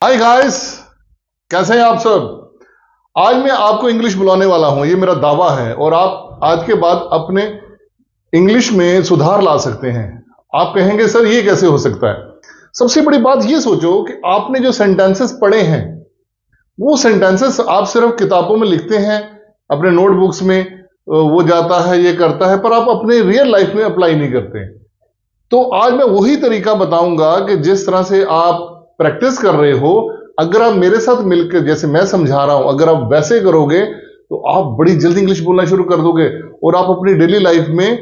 Hi guys, कैसे हैं आप सब। आज मैं आपको इंग्लिश बुलाने वाला हूं, ये मेरा दावा है। और आप आज के बाद अपने इंग्लिश में सुधार ला सकते हैं। आप कहेंगे सर ये कैसे हो सकता है। सबसे बड़ी बात ये सोचो कि आपने जो सेंटेंसेस पढ़े हैं वो सेंटेंसेस आप सिर्फ किताबों में लिखते हैं, अपने नोटबुक्स में वो जाता है, ये करता है, पर आप अपने रियल लाइफ में अप्लाई नहीं करते। तो आज मैं वही तरीका बताऊंगा कि जिस तरह से आप प्रैक्टिस कर रहे हो, अगर आप मेरे साथ मिलकर जैसे मैं समझा रहा हूं, अगर आप वैसे करोगे तो आप बड़ी जल्दी इंग्लिश बोलना शुरू कर दोगे और आप अपनी डेली लाइफ में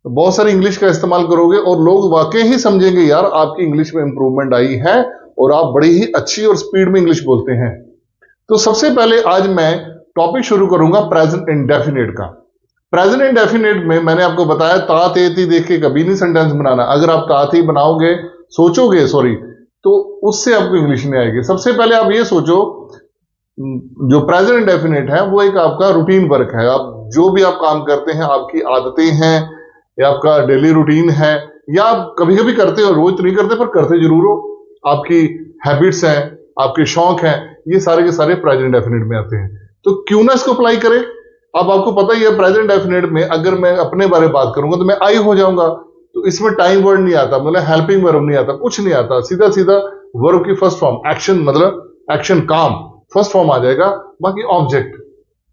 बहुत सारी इंग्लिश का इस्तेमाल करोगे और लोग वाकई ही समझेंगे यार आपकी इंग्लिश में इंप्रूवमेंट आई है और आप बड़ी ही अच्छी और स्पीड में इंग्लिश बोलते हैं। तो सबसे पहले आज मैं टॉपिक शुरू करूंगा प्रेजेंट इंडेफिनिट का। प्रेजेंट इंडेफिनिट में मैंने आपको बताया ता ते ती देख के कभी नहीं सेंटेंस बनाना। अगर आप ता ती बनाओगे, सोचोगे सॉरी, तो उससे आपको इंग्लिश नहीं आएगी। सबसे पहले आप ये सोचो, जो प्रेजेंट इंडेफिनिट है वो एक आपका रूटीन वर्क है। आप जो भी आप काम करते हैं, आपकी आदतें हैं या आपका डेली रूटीन है, या आप कभी कभी करते हो, रोज तो नहीं करते पर करते जरूर हो, आपकी हैबिट्स हैं, आपके शौक हैं, ये सारे के सारे प्रेजेंट इंडेफिनिट में आते हैं। तो क्यों ना इसको अप्लाई करें। अब आपको पता ही है प्रेजेंट इंडेफिनिट में अगर मैं अपने बारे में बात करूंगा तो मैं आई हो जाऊंगा, तो इसमें टाइम वर्ड नहीं आता, मतलब हेल्पिंग वर्ब नहीं आता, कुछ नहीं आता। सीधा सीधा वर्ब की फर्स्ट फॉर्म एक्शन, मतलब एक्शन काम फर्स्ट फॉर्म आ जाएगा, बाकी ऑब्जेक्ट।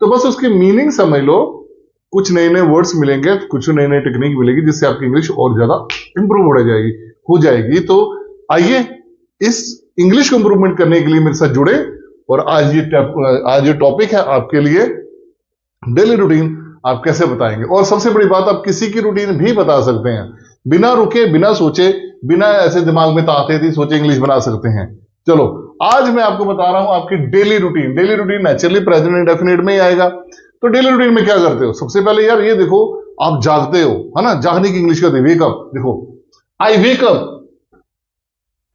तो बस उसकी मीनिंग समझ लो, कुछ नए नए वर्ड्स मिलेंगे, कुछ नई नई टेक्निक मिलेगी जिससे आपकी इंग्लिश और ज्यादा इंप्रूव हो जाएगी। तो आइए इस इंग्लिश को इंप्रूवमेंट करने के लिए मेरे साथ जुड़े और आज ये टॉपिक है आपके लिए डेली रूटीन आप कैसे बताएंगे। और सबसे बड़ी बात, आप किसी की रूटीन भी बता सकते हैं, बिना रुके, बिना सोचे, बिना ऐसे दिमाग में ताते थी सोचे इंग्लिश बना सकते हैं। चलो आज मैं आपको बता रहा हूं आपकी daily routine. Daily routine naturally present indefinite में ही आएगा। तो डेली रूटीन में क्या करते हो? सबसे पहले यार ये देखो, आप जागते हो, है ना, जागने की इंग्लिश करते वेकअप। देखो आई वेक अप।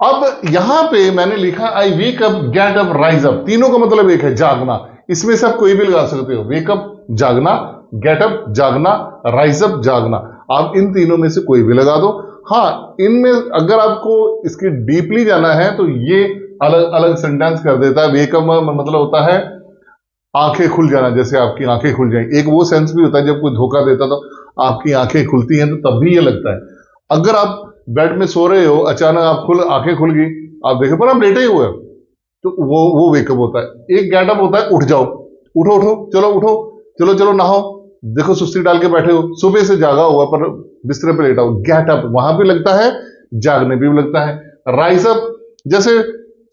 अब यहां पे मैंने लिखा I wake up, get up, rise up, तीनों का मतलब एक है, जागना। इसमें से आप कोई भी लगा सकते हो, वेकअप जागना, गेटअप जागना, राइज अप जागना। आप इन तीनों में से कोई भी लगा दो। हाँ, इनमें अगर आपको इसकी डीपली जाना है तो ये अलग अलग सेंटेंस कर देता है। वेकअप में मतलब होता है आंखें खुल जाना, जैसे आपकी आंखें खुल जाए। एक वो सेंस भी होता है जब कोई धोखा देता तो आपकी आंखें खुलती हैं, तो तब भी ये लगता है। अगर आप बेड में सो रहे हो, अचानक आप आंखें खुल गई, आप देखे पर आप लेटे हुए हो, तो वो वेकअप होता है। एक गेटअप होता है उठ जाओ, उठो उठो, चलो उठो, चलो चलो नहाओ, देखो सुस्ती डाल के बैठे हो, सुबह से जागा हुआ पर बिस्तर पे लेटा हो, गेटअप वहां भी लगता है, जागने भी लगता है। राइज अप, जैसे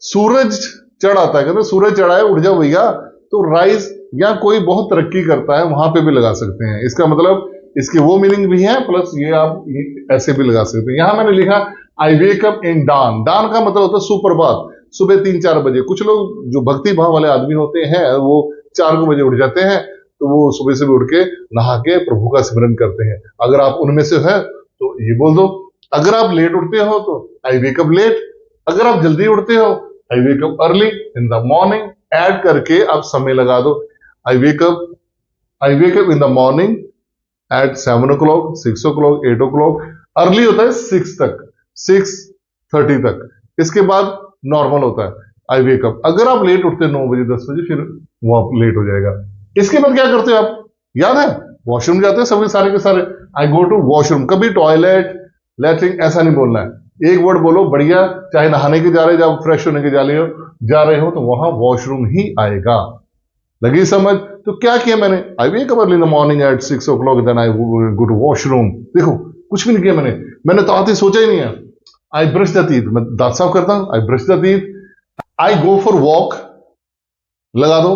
सूरज चढ़ आता है, कहते सूरज चढ़ा है उठ जाओ भैया, तो राइज या कोई बहुत तरक्की करता है वहां पे भी लगा सकते हैं। इसका मतलब इसकी वो मीनिंग भी है, प्लस ये आप ऐसे भी लगा सकते हैं। यहां मैंने लिखा आई वेक अप इन डान। डान का मतलब होता है सुप्रभात, सुबह 3-4 बजे। कुछ लोग जो भक्ति भाव वाले आदमी होते हैं वो 4 बजे उठ जाते हैं, तो वो सुबह से उठ के नहा के प्रभु का स्मरण करते हैं। अगर आप उनमें से है तो ये बोल दो। अगर आप लेट उठते हो तो आई वेक अप लेट। अगर आप जल्दी उठते हो I wake up early in the morning. Add करके आप समय लगा दो, I wake up in the morning at 7 o'clock, 6 o'clock, 8 o'clock। अर्ली होता है 6 तक, 6:30 तक। इसके बाद नॉर्मल होता है आई वेक अप। अगर आप लेट उठते 9 बजे 10 बजे, फिर वो आप लेट हो जाएगा। इसके बाद क्या करते हो आप, याद है, वॉशरूम जाते हो सभी सारे के सारे, आई गो टू वॉशरूम। कभी टॉयलेट, लैट्रिन ऐसा नहीं बोलना है, एक वर्ड बोलो बढ़िया। चाहे नहाने के जा रहे हो, जब फ्रेश होने के जा रहे हो तो वहां वॉशरूम ही आएगा। लगी समझ? तो क्या किया मैंने, I wake up early in the morning at 6 o'clock, then I go to washroom. देखो कुछ भी नहीं किया मैंने तो आते सोचा ही नहीं है। आई ब्रश द टीथ, मैं दांत साफ करता हूं, I brush the teeth. I go for walk लगा दो,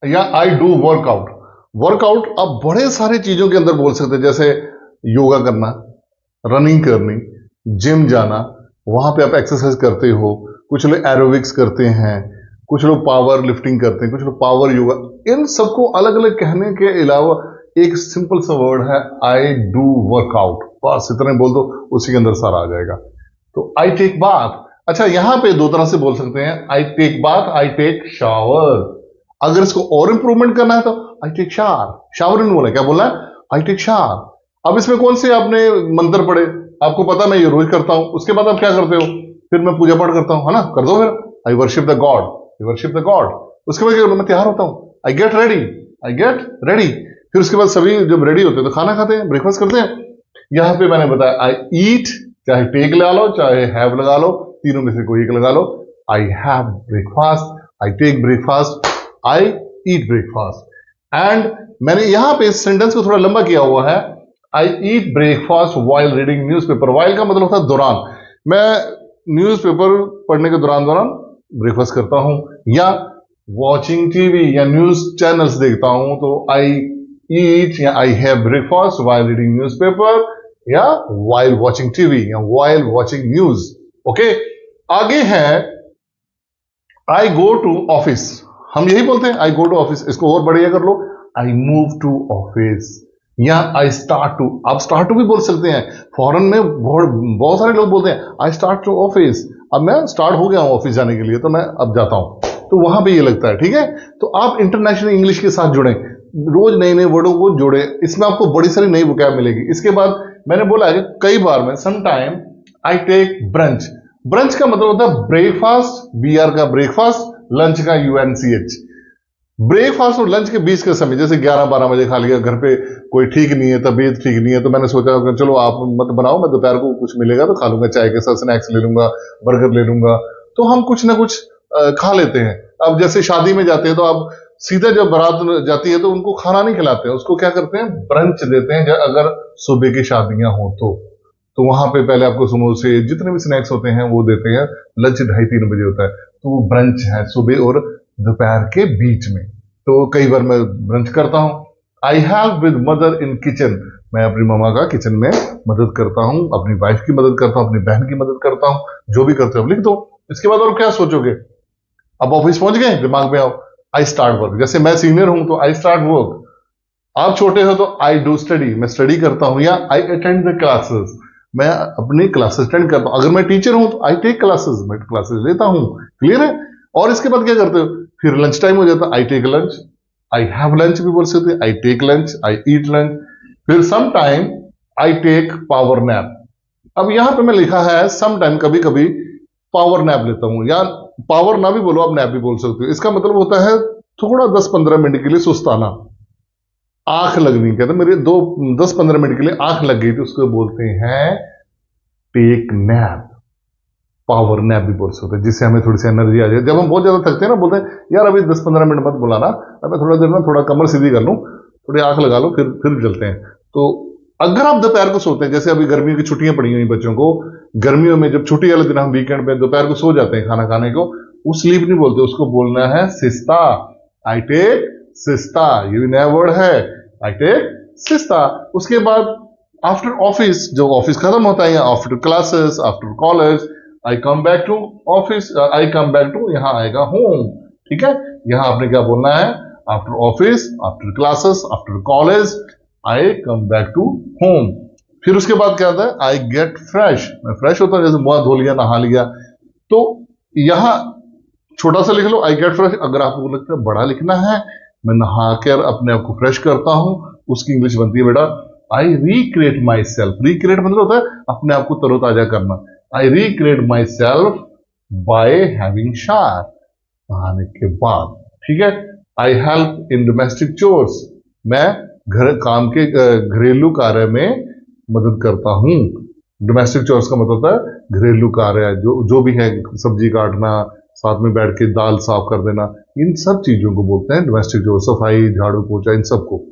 या आई डू वर्कआउट। वर्कआउट आप बड़े सारे चीजों के अंदर बोल सकते हैं, जैसे योगा करना, रनिंग करनी, जिम जाना, वहां पे आप एक्सरसाइज करते हो। कुछ लोग एरोबिक्स करते हैं, कुछ लोग पावर लिफ्टिंग करते हैं, कुछ लोग पावर योगा। इन सबको अलग अलग कहने के अलावा एक सिंपल सा वर्ड है आई डू वर्कआउट, बस इतने बोल दो, उसी के अंदर सारा आ जाएगा। तो आई टेक बाथ, अच्छा यहां पे दो तरह से बोल सकते हैं, I take bath, I take shower. अगर इसको और इंप्रूवमेंट करना है तो आई टेक शावर। शावर नहीं बोला, क्या बोला है, आई टेक शावर। अब इसमें कौन से आपने मंत्र पढ़े, आपको पता मैं ये रोज करता हूं, उसके बाद आप क्या करते हो, फिर मैं पूजा पाठ करता हूं, है ना, कर दो फिर। आई worship the God, I worship the God. उसके बाद क्या करूं? मैं तैयार होता हूं, I get ready, I get ready. फिर उसके बाद सभी जब रेडी होते हैं तो खाना खाते हैं, ब्रेकफास्ट करते हैं। यहां पे मैंने बताया आई ईट, चाहे टेक लगा लो चाहे हैव लगा लो, तीनों में से कोई एक लगा लो। I have breakfast, I take breakfast, I eat breakfast. And मैंने यहां पे इस सेंटेंस को थोड़ा लंबा किया हुआ है, I eat breakfast while reading newspaper. While का मतलब होता है दौरान। मैं न्यूज़पेपर पढ़ने के दौरान ब्रेकफास्ट करता हूं, या वॉचिंग टीवी या न्यूज चैनल्स देखता हूं तो आई ईट या आई have breakfast while reading newspaper, या वाइल वॉचिंग टीवी, या वाइल वॉचिंग न्यूज। ओके, आगे है आई गो टू ऑफिस। हम यही बोलते हैं आई गो टू ऑफिस। इसको और बढ़िया कर लो, आई मूव टू ऑफिस, या आई स्टार्ट टू। आप स्टार्ट टू भी बोल सकते हैं। फॉरेन में बहुत सारे लोग बोलते हैं आई स्टार्ट टू ऑफिस, अब मैं स्टार्ट हो गया हूं ऑफिस जाने के लिए, तो मैं अब जाता हूं। तो वहां पे ये लगता है, ठीक है। तो आप इंटरनेशनल इंग्लिश के साथ जुड़े, रोज नए नए वर्डों को जोड़े, इसमें आपको बड़ी सारी नई वोकैब मिलेगी। इसके बाद मैंने बोला है कि कई बार में sometime I take brunch. Brunch का मतलब होता है ब्रेकफास्ट, बीआर का ब्रेकफास्ट, लंच का यूएनसीएच। ब्रेकफास्ट और लंच के बीच का समय, जैसे 11-12 बजे खा लिया, घर पे कोई ठीक नहीं है, तबीयत ठीक नहीं है, तो मैंने सोचा चलो आप मत बनाओ, मैं दोपहर को कुछ मिलेगा तो खा लूंगा, चाय के साथ स्नैक्स ले लूंगा, बर्गर ले लूंगा, तो हम कुछ ना कुछ खा लेते हैं। अब जैसे शादी में जाते हैं तो आप सीधा जब बारात जाती है तो उनको खाना नहीं खिलाते हैं, उसको क्या करते हैं, ब्रंच देते हैं। अगर सुबह की शादियां हो तो वहां पे पहले आपको समोसे, जितने भी स्नैक्स होते हैं वो देते हैं। लंच 2:30-3 बजे होता है, तो वो ब्रंच है सुबह और दोपहर के बीच में। तो कई बार मैं ब्रंच करता हूं। I have with mother in kitchen. मैं अपनी मम्मा का किचन में मदद करता हूं, अपनी वाइफ की मदद करता हूं, अपनी बहन की मदद करता हूं। जो भी करते हो लिख दो। इसके बाद और क्या सोचोगे? अब ऑफिस पहुंच गए, दिमाग में आओ आई स्टार्ट वर्क। जैसे मैं सीनियर हूं तो आई स्टार्ट वर्क, आप छोटे हो तो आई डू स्टडी, मैं स्टडी करता हूं, या आई अटेंड द क्लासेस, मैं अपनी क्लासेस अटेंड करता हूं। अगर मैं टीचर हूं तो आई टेक क्लासेस, मैं क्लासेस लेता हूं। क्लियर है? और इसके बाद क्या करते हो? फिर लंच टाइम हो जाता है, I take lunch, I have lunch भी बोल सकते हैं, I take lunch, I eat lunch. फिर some time I take power nap. अब यहां पे मैं लिखा है सम टाइम, कभी कभी पावर नैप लेता हूं, या पावर ना भी बोलो आप नैप भी बोल सकते हो। इसका मतलब होता है थोड़ा 10-15 मिनट के लिए सुस्ताना, आंख लगनी। कहते मेरे 10-15 मिनट के लिए आंख लग गई थी, उसको बोलते हैं टेक नैप। पावर नैप भी बोल सकते हैं, जिससे हमें थोड़ी सी एनर्जी आ जाए। जब हम बहुत ज्यादा थकते हैं ना, बोलते हैं यार अभी 10-15 मिनट मत बुलाना, अब मैं थोड़ा देर में थोड़ा कमर सीधी कर लूं, थोड़ी आंख लगा लो, फिर चलते हैं। तो अगर आप दोपहर को सोते हैं, जैसे अभी गर्मियों की छुट्टियां पड़ी हुई बच्चों को, गर्मियों में जब छुट्टी वाले दिन हम वीकेंड पे दोपहर को सो जाते हैं खाना खाने को, वो स्लीप नहीं बोलते, उसको बोलना है सिस्ता। आई टेक सिस्ता, ये भी नया वर्ड है, आई टेक सिस्ता। उसके बाद आफ्टर ऑफिस, जब ऑफिस खत्म होता है, या after classes, after college, I come back to office, I come back to, यहां आएगा होम। ठीक है, यहां आपने क्या बोलना है? After office, after classes, after college, I come back to home. फिर उसके बाद क्या आता है? आई गेट फ्रेश, मैं फ्रेश होता हूं, जैसे मुंह धो लिया, नहा लिया। तो यहां छोटा सा लिख लो आई गेट फ्रेश। अगर आपको लगता है बड़ा लिखना है, मैं नहा कर अपने आप को फ्रेश करता हूं, उसकी इंग्लिश बनती है बेटा I recreate myself. Recreate मतलब होता है अपने आप को तरोताजा करना। I recreate myself by having shower, नहाने के बाद। ठीक है, I help in domestic chores, मैं घरेलू कार्य में मदद करता हूं। डोमेस्टिक चोर्स का मतलब होता है घरेलू कार्य, जो भी है, सब्जी काटना, साथ में बैठ के दाल साफ कर देना, इन सब चीजों को बोलते हैं डोमेस्टिक चोर्स। सफाई, झाड़ू पोछा, इन सबको।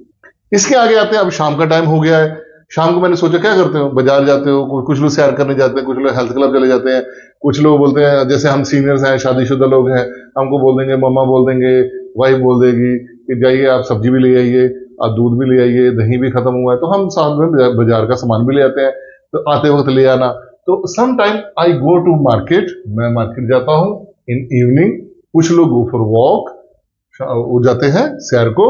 इसके आगे आते हैं, अब शाम का टाइम हो गया है। शाम को मैंने सोचा क्या करते हो? बाजार जाते हो, कुछ लोग सैर करने जाते हैं, कुछ लोग हेल्थ क्लब चले जाते हैं, कुछ लोग बोलते हैं, जैसे हम सीनियर्स हैं, शादीशुदा लोग हैं, हमको बोल देंगे, मम्मा बोल देंगे, वाइफ बोल देगी कि जाइए आप सब्जी भी ले आइए, आप दूध भी ले आइए, दही भी खत्म हुआ है, तो हम साथ में बाजार का सामान भी ले आते हैं, तो आते वक्त ले आना। तो some time I go to market, मैं मार्केट जाता हूं इन इवनिंग। कुछ लोग गो फॉर वॉक, वो जाते हैं सैर को।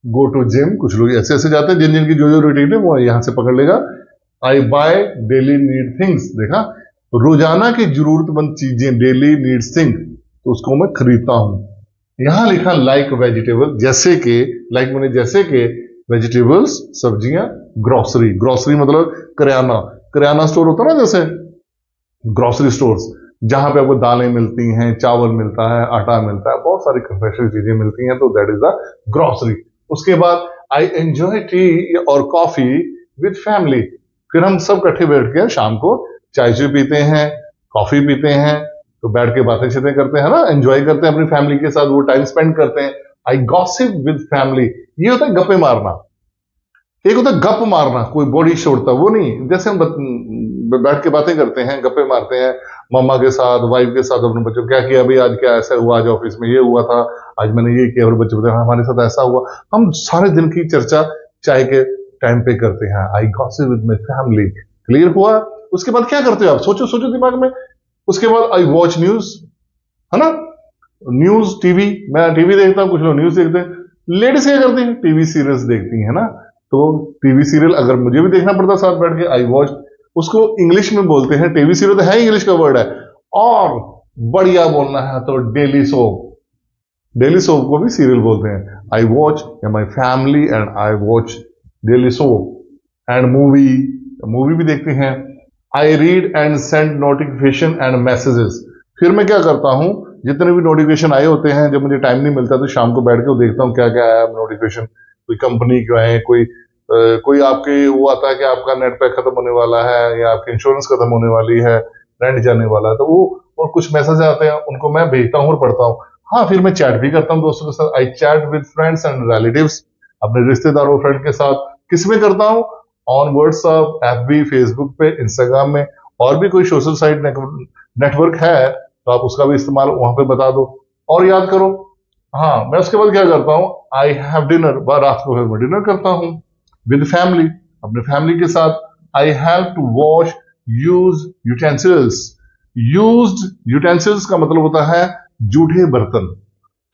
गो टू जिम, कुछ लोग ऐसे ऐसे जाते हैं, जिन जिनकी जो रूटीन है वो यहां से पकड़ लेगा। आई बाय डेली नीड थिंग्स, देखा, रोजाना की जरूरतमंद चीजें, डेली नीड्स थिंग, तो उसको मैं खरीदता हूं। यहां लिखा लाइक वेजिटेबल, जैसे के, लाइक मैंने जैसे के, वेजिटेबल्स सब्जियां, ग्रोसरी, ग्रोसरी मतलब किराना, किराना स्टोर होता है ना, जैसे ग्रोसरी स्टोर्स, जहां पे आपको दालें मिलती हैं, चावल मिलता है, आटा मिलता है, बहुत सारी कंफेक्शनरी चीजें मिलती हैं, तो दैट इज द ग्रोसरी। उसके बाद आई एंजॉय टी और कॉफी विद फैमिली। फिर हम सब इकट्ठे बैठ के शाम को चाय चुय पीते हैं, कॉफी पीते हैं, तो बैठ के बातें चीतें करते हैं ना, एंजॉय करते हैं अपनी फैमिली के साथ, वो टाइम स्पेंड करते हैं। आई गॉसिप विद फैमिली, ये होता है गप्पे मारना। एक होता है गप मारना, कोई बॉडी छोड़ता, वो नहीं, जैसे हम बैठ के बातें करते हैं, गप्पे मारते हैं मम्मा के साथ, वाइफ के साथ, अपने बच्चों क्या किया भाई, आज क्या ऐसा हुआ, आज ऑफिस में ये हुआ था, आज मैंने ये किया, और बच्चे बताए हमारे साथ ऐसा हुआ। हम सारे दिन की चर्चा चाय के टाइम पे करते हैं। I gossip with my family. Clear हुआ? उसके बाद क्या करते हो आप, सोचो सोचो दिमाग में। उसके बाद आई वॉच न्यूज, है ना, न्यूज, टीवी। मैं टीवी देखता हूं, कुछ लोग न्यूज देखते हैं। लेडीज क्या करती हैं, टीवी सीरियल्स देखती है ना, तो टीवी सीरियल अगर मुझे भी देखना पड़ता साथ बैठ के, आई वॉच। उसको इंग्लिश में बोलते हैं, टीवी सीरियल तो है इंग्लिश का वर्ड है, और बढ़िया बोलना है तो डेली सोप। डेली सोप को भी सीरियल बोलते हैं। I watch my family and I watch daily soap and movie. Movie भी देखते हैं। I read and send notification and messages. फिर मैं क्या करता हूं, जितने भी नोटिफिकेशन आए होते हैं, जब मुझे टाइम नहीं मिलता तो शाम को बैठ के देखता हूं क्या क्या आया नोटिफिकेशन। कोई कंपनी का है, कोई आपके वो आता है कि आपका नेट पैक खत्म होने वाला है, या आपकी इंश्योरेंस खत्म होने वाली है, रेंट जाने वाला है, तो वो और कुछ मैसेज आते हैं, उनको मैं भेजता हूँ और पढ़ता हूँ। हाँ, फिर मैं चैट भी करता हूँ दोस्तों के साथ। आई chat with friends and relatives, अपने रिश्तेदारों फ्रेंड के साथ। किस में करता हूँ, ऑन व्हाट्सएप, एफबी, फेसबुक पे, इंस्टाग्राम में, और भी कोई सोशल साइट नेटवर्क है तो आप उसका भी इस्तेमाल वहां पे बता दो और याद करो। हाँ, मैं उसके बाद क्या करता हूँ, आई हैव डिनर, रात को फिर मैं डिनर करता हूँ विद फैमिली, अपने फैमिली के साथ। I have to wash use utensils. Used utensils का मतलब होता है जूठे बर्तन।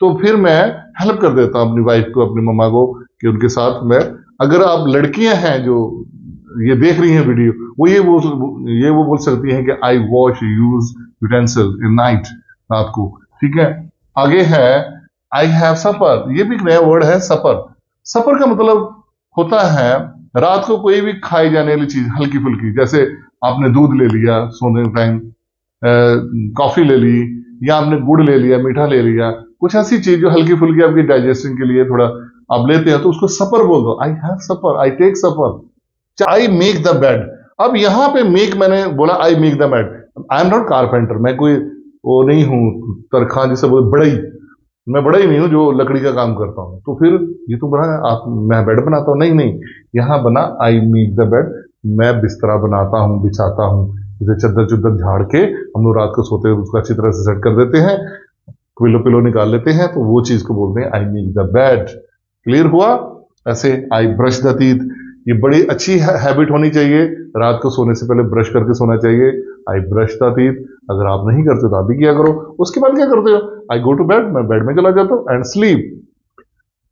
तो फिर मैं हेल्प कर देता हूं अपनी वाइफ को, अपनी मम्मा को, कि उनके साथ मैं, अगर आप लड़कियां हैं जो ये देख रही हैं वीडियो, वो बोल सकती हैं कि I wash use utensil in night, रात को। ठीक है, आगे है आई हैव सफर। ये भी एक नया वर्ड है, सफर। सफर का मतलब होता है रात को कोई भी खाई जाने वाली चीज हल्की फुल्की, जैसे आपने दूध ले लिया सोने टाइम, कॉफी ले ली, या आपने गुड़ ले लिया, मीठा ले लिया, कुछ ऐसी चीज जो हल्की फुल्की आपकी डाइजेशन के लिए थोड़ा आप लेते हैं, तो उसको सफर बोल दो। I have supper, I take supper. I make the bed. अब यहां पे मेक, मैंने बोला I make the bed, I am not carpenter, मैं कोई वो नहीं हूं तरखान जिसे बोलते बढ़ई, मैं बड़ा ही नहीं हूं जो लकड़ी का काम करता हूं। तो फिर ये तो बना आप, मैं बेड बनाता हूं, नहीं नहीं, यहां बना आई मेक द बेड, मैं बिस्तरा बनाता हूं, बिछाता हूं। जैसे चद्दर चुद्दर झाड़ के हम लोग रात को सोते हुए उसको अच्छी तरह से सेट कर देते हैं, पिलो पिलो निकाल लेते हैं, तो वो चीज को बोलते हैं आई मेक द बेड। क्लियर हुआ? ऐसे आई ब्रश द टीथ। ये बड़ी अच्छी हैबिट होनी चाहिए, रात को सोने से पहले ब्रश करके सोना चाहिए। आई ब्रश द टीथ। अगर आप नहीं करते तो आप भी किया करो। उसके बाद क्या करते हो, आई गो टू बेड, मैं बेड में चला जाता हूं एंड स्लीप।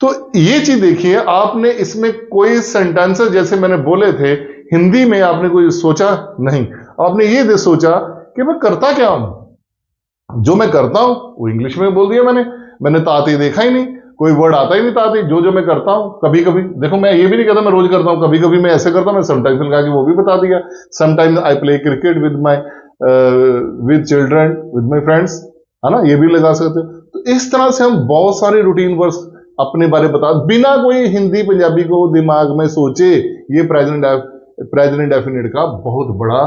तो ये चीज देखिए, आपने इसमें कोई सेंटेंसेस जैसे मैंने बोले थे हिंदी में आपने कोई सोचा नहीं, आपने ये सोचा कि मैं करता क्या हूं, जो मैं करता हूं वो इंग्लिश में बोल दिया मैंने ताती देखा ही नहीं, कोई वर्ड आता ही नहीं ताती। जो मैं करता हूं, कभी कभी देखो, मैं ये भी नहीं कहता मैं रोज करता हूं, कभी कभी मैं ऐसे करता हूं, मैं समटाइम्स लगा के वो भी बता दिया। Sometimes I play cricket with my with children, with my friends, है ना, ये भी लगा सकते हो। तो इस तरह से हम बहुत सारे रूटीन वर्ड्स अपने बारे बता, बिना कोई हिंदी पंजाबी को दिमाग में सोचे। ये प्रेजेंट इंडेफिनिट का बहुत बड़ा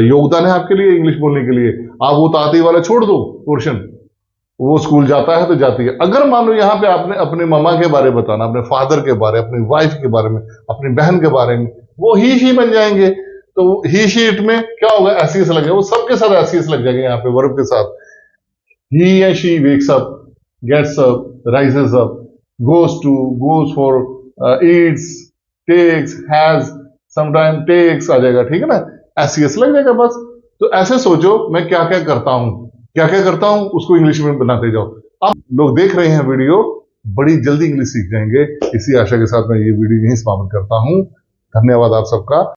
योगदान है आपके लिए इंग्लिश बोलने के लिए। आप वो ताती वाला छोड़ दो पोर्शन, वो स्कूल जाता है तो जाती है। अगर मान लो यहाँ पे आपने अपने मामा के बारे में बताना, अपने फादर के बारे, अपनी वाइफ के बारे में, अपनी बहन के बारे में, वो ही बन जाएंगे। तो ही शीट में क्या होगा, एसईएस लग जाएगा, वो सबके साथ एसईएस लग जाएंगे यहाँ पे वर्ब के साथ। ही या she wakes up, gets up, rises up, goes to, goes for, eats, takes, has, sometime takes आ जाएगा, ठीक है ना, एसईएस लग जाएगा बस। तो ऐसे सोचो मैं क्या क्या करता हूं उसको इंग्लिश में बनाते जाओ। अब लोग देख रहे हैं वीडियो, बड़ी जल्दी इंग्लिश सीख जाएंगे। इसी आशा के साथ मैं ये वीडियो यहीं समाप्त करता हूं। धन्यवाद आप सबका।